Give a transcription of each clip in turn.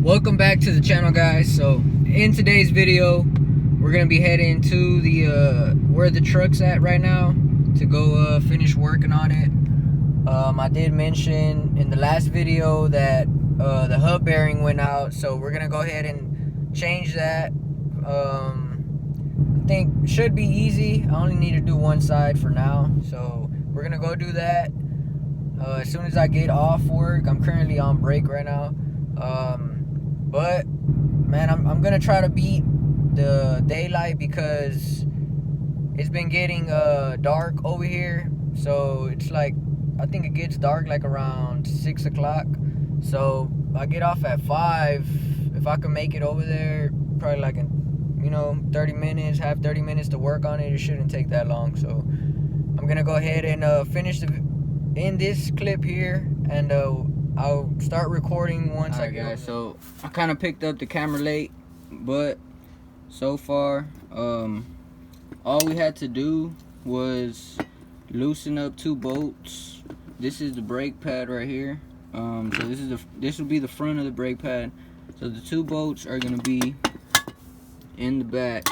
Welcome back to the channel, guys. So in today's video we're gonna be heading to the where the truck's at right now to go finish working on it. I did mention in the last video that the hub bearing went out, so we're gonna go ahead and change that. I think should be easy. I only need to do one side for now, so we're gonna go do that as soon as I get off work. I'm currently on break right now. But man, I'm gonna try to beat the daylight because it's been getting dark over here. So it's like, I think it gets dark like around 6 o'clock. So I get off at 5. If I can make it over there, probably like in 30 minutes, have 30 minutes to work on it. It shouldn't take that long. So I'm gonna go ahead and finish in this clip here, and I'll start recording once I get. Guys, so I kind of picked up the camera late, but so far all we had to do was loosen up 2 bolts. This is the brake pad right here. So this will be the front of the brake pad. So the 2 bolts are gonna be in the back,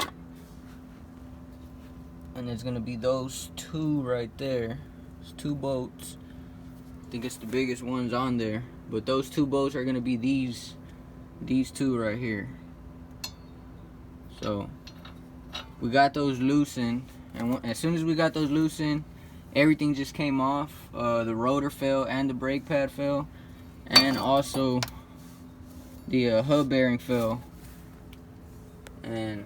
and there's gonna be those 2 right there. It's 2 bolts. I think it's the biggest ones on there, but those 2 bolts are gonna be these 2 right here. So we got those loosened, and as soon as we got those loosened, everything just came off. The rotor fell and the brake pad fell, and also the hub bearing fell, and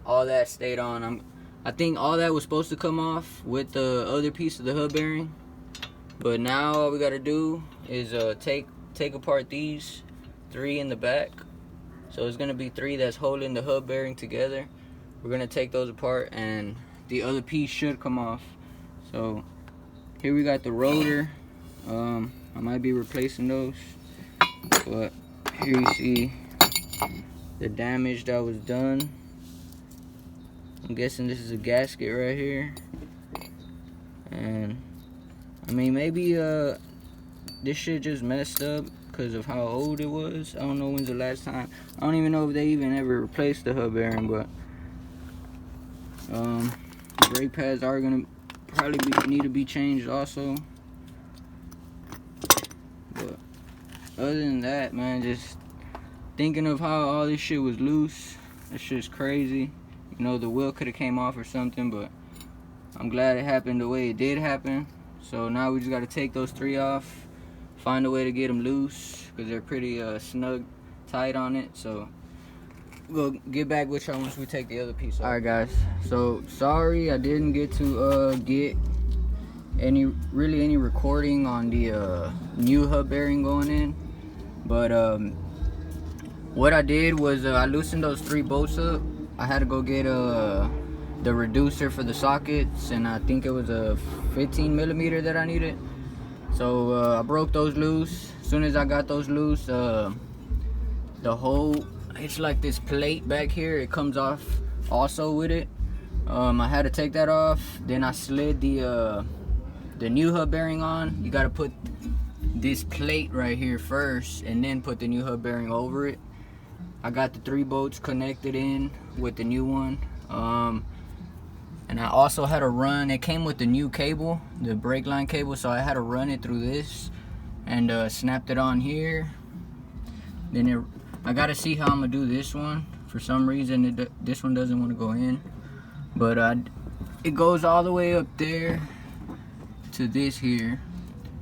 all that stayed on. I think all that was supposed to come off with the other piece of the hub bearing. But now all we gotta do is take apart these 3 in the back. So it's gonna be 3 that's holding the hub bearing together. We're gonna take those apart, and the other piece should come off. So here we got the rotor. I might be replacing those, but here you see the damage that was done. I'm guessing this is a gasket right here, and I mean, maybe this shit just messed up because of how old it was. I don't know when's the last time. I don't even know if they even ever replaced the hub bearing, but the brake pads are gonna probably need to be changed also. But other than that, man, just thinking of how all this shit was loose, it's just crazy. The wheel could have came off or something, but I'm glad it happened the way it did happen. So now we just got to take those 3 off, find a way to get them loose because they're pretty snug tight on it. So we'll get back with y'all once we take the other piece off. Alright guys, so sorry I didn't get to get any recording on the new hub bearing going in, but what I did was I loosened those 3 bolts up. I had to go get the reducer for the sockets, and I think it was a 15 millimeter that I needed. So I broke those loose. As soon as I got those loose, the whole, it's like this plate back here, it comes off also with it. I had to take that off. Then I slid the new hub bearing on. You got to put this plate right here first, and then put the new hub bearing over it. I got the 3 bolts connected in with the new one. And I also had to run, it came with the new cable, the brake line cable, so I had to run it through this and snapped it on here. Then I gotta see how I'm gonna do this one. For some reason this one doesn't want to go in, but it goes all the way up there to this here,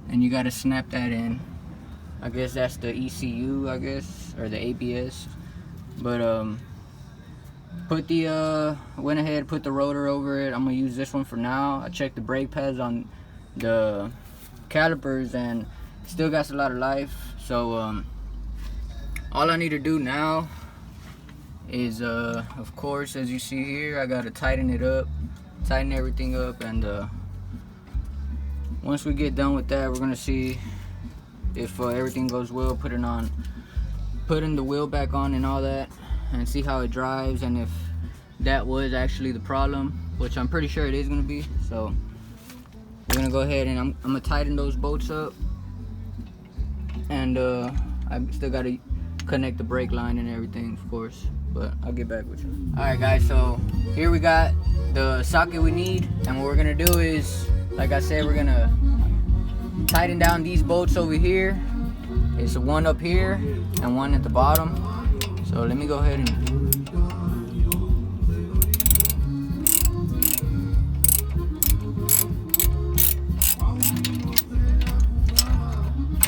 and you gotta snap that in. I guess that's the ECU, I guess, or the ABS. But went ahead, put the rotor over it. I'm gonna use this one for now. I checked the brake pads on the calipers, and still got a lot of life. So all I need to do now is of course, as you see here, I gotta tighten it up, tighten everything up, and once we get done with that, we're gonna see if everything goes well, putting the wheel back on and all that, and see how it drives, and if that was actually the problem, which I'm pretty sure it is going to be. So we're going to go ahead and I'm going to tighten those bolts up, and I still got to connect the brake line and everything, of course. But I'll get back with you. Alright guys, so here we got the socket we need, and what we're gonna do is, like I said, we're gonna tighten down these bolts over here. It's one up here and one at the bottom. So let me go ahead and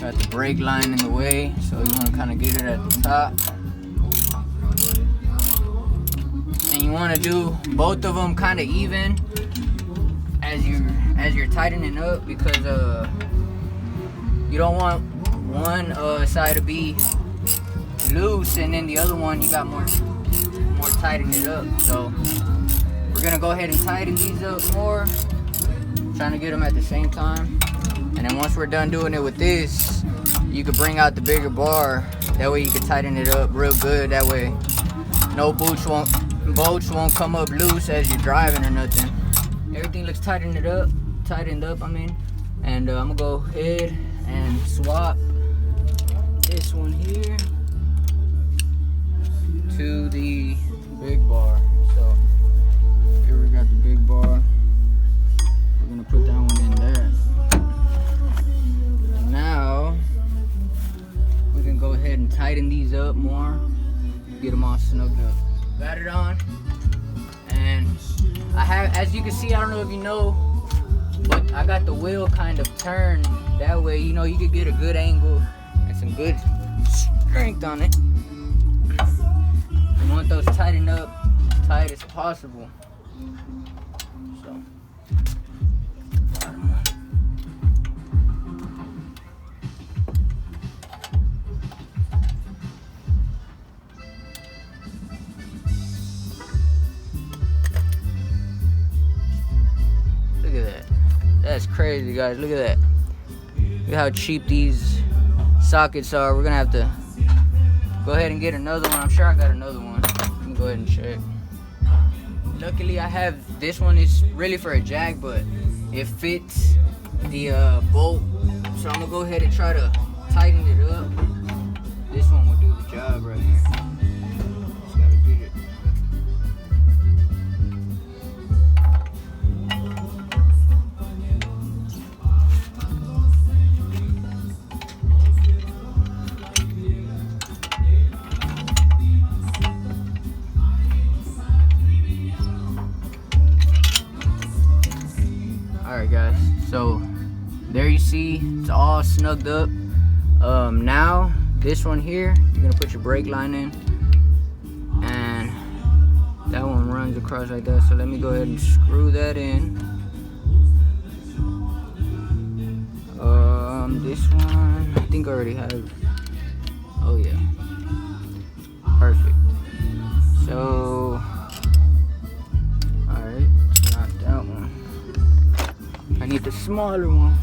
got the brake line in the way, so you want to kind of get it at the top. And you want to do both of them kind of even as you're tightening up, because you don't want one side to be loose and then the other one you got more tighten it up. So we're gonna go ahead and tighten these up more, trying to get them at the same time. And then once we're done doing it with this, you can bring out the bigger bar. That way you can tighten it up real good. That way no bolts won't come up loose as you're driving or nothing. Everything looks tightened up, I mean. And I'm gonna go ahead and swap this one here to the big bar. So here we got the big bar. We're gonna put that one in there. And now we can go ahead and tighten these up more, get them all snugged up. Got it on, and I have, as you can see, I don't know if you know, but I got the wheel kind of turned that way, you know, you could get a good angle and some good strength on it. You want those tightened up tight as possible. So bottom one. Look at that. That's crazy, guys. Look at that. Look how cheap these sockets are. We're gonna have to go ahead and get another one. I'm sure I got another one. Let me go ahead and check. Luckily I have this one. It's really for a jack, but it fits the bolt. So I'm gonna go ahead and try to tighten it up. This one will do the job right here. Just gotta get it. Alright guys, so there you see it's all snugged up. Now this one here, you're gonna put your brake line in, and that one runs across like that. So let me go ahead and screw that in. This one I think I already have. Oh yeah, perfect. So alright, not that one. I need the smaller one.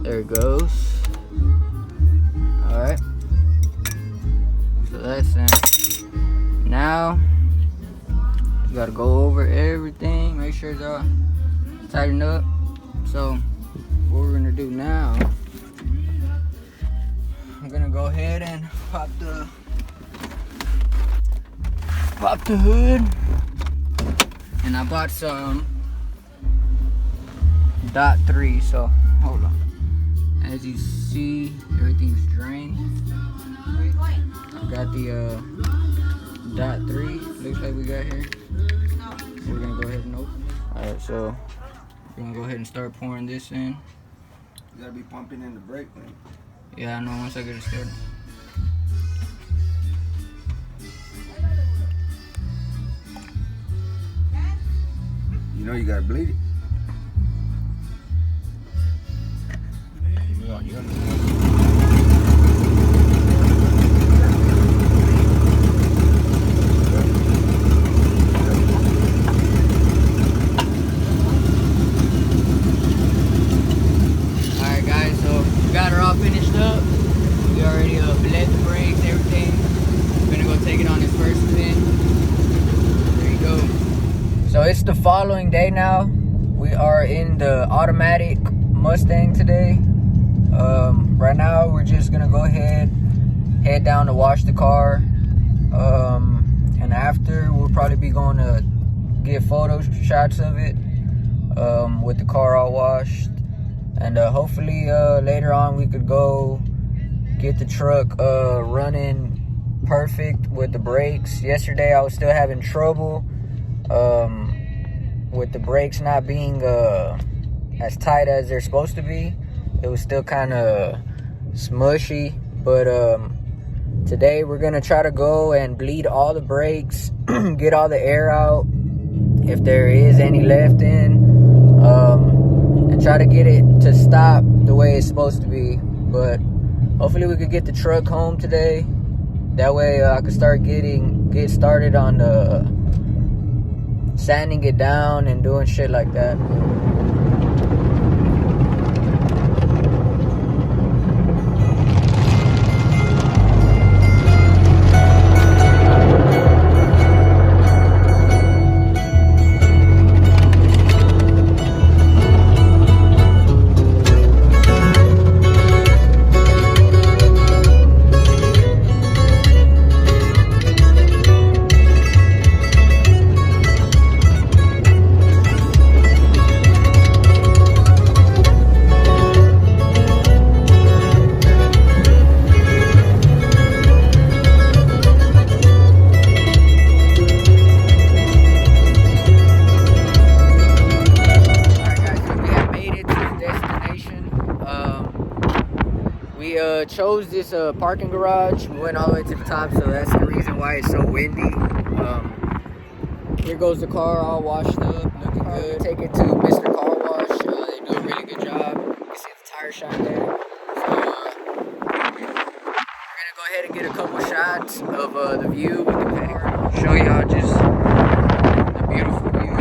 There it goes. Alright. So that's it. Now, you gotta go over everything, make sure it's all tightened up. So, what we're gonna do now, I'm gonna go ahead and pop the hood. And I bought some .3, so hold on. As you see, everything's drained. Where are you going? I got the .3, looks like we got here. No. We're gonna go ahead and open it. Alright, so we're gonna go ahead and start pouring this in. You gotta be pumping in the brake, man. Yeah, I know, once I get it started. You know you gotta bleed it. Alright guys, so we got her all finished up. We already bled the brakes, everything. We're gonna go take it on its first spin. There you go. So it's the following day now. We are in the automatic Mustang today. Right now we're just head down to wash the car. And after, we'll probably be going to get photo shots of it with the car all washed. And hopefully later on we could go get the truck running perfect with the brakes. Yesterday I was still having trouble with the brakes not being as tight as they're supposed to be. It was still kind of smushy, but today we're gonna try to go and bleed all the brakes, get all the air out if there is any left in, and try to get it to stop the way it's supposed to be. But hopefully we could get the truck home today. That way I could get started on sanding it down and doing shit like that. We chose this parking garage. We went all the way to the top, so that's the reason why it's so windy. Here goes the car all washed up, looking good. Take it to Mr. Car Wash. They do a really good job. You can see the tire shine there. So we're gonna go ahead and get a couple shots of the view with the car. Show y'all just the beautiful view. You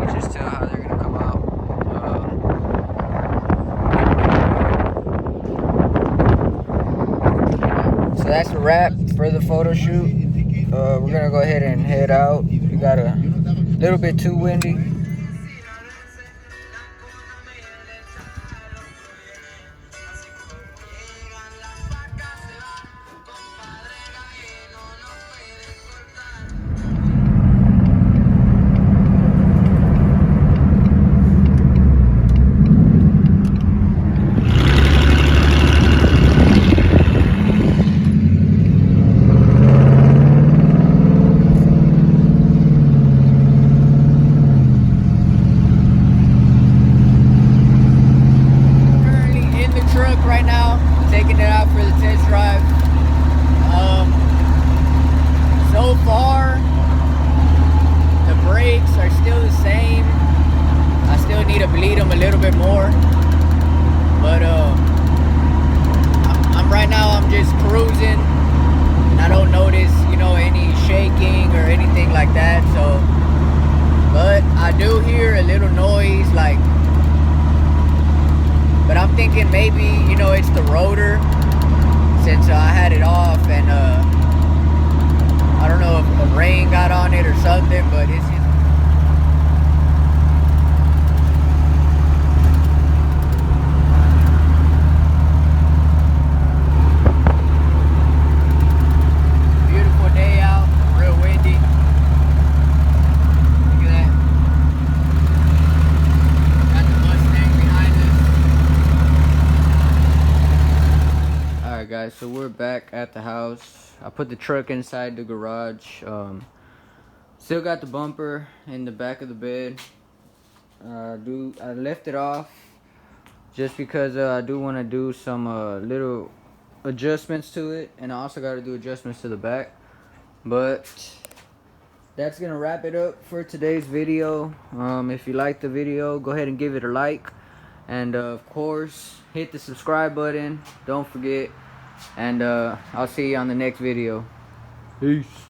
can just tell how they're gonna come out. So that's a wrap for the photo shoot. We're gonna go ahead and head out. We got a little bit too windy. Right now, taking it out for the test drive. So far, the brakes are still the same. I still need to bleed them a little bit more, but I'm just cruising, and I don't notice, any shaking or anything like that. So, but I do hear a little noise, but I'm thinking maybe, it's the rotor, since I had it off, and I don't know if the rain got on it or something, but it's just... Beautiful day out, real windy. Look at that. Got the Mustang behind us. Alright guys, so we're back at the house. I put the truck inside the garage. Still got the bumper in the back of the bed. I left it off just because I do want to do some little adjustments to it, and I also got to do adjustments to the back. But that's gonna wrap it up for today's video. If you liked the video, go ahead and give it a like, and of course hit the subscribe button, don't forget, and I'll see you on the next video. Peace.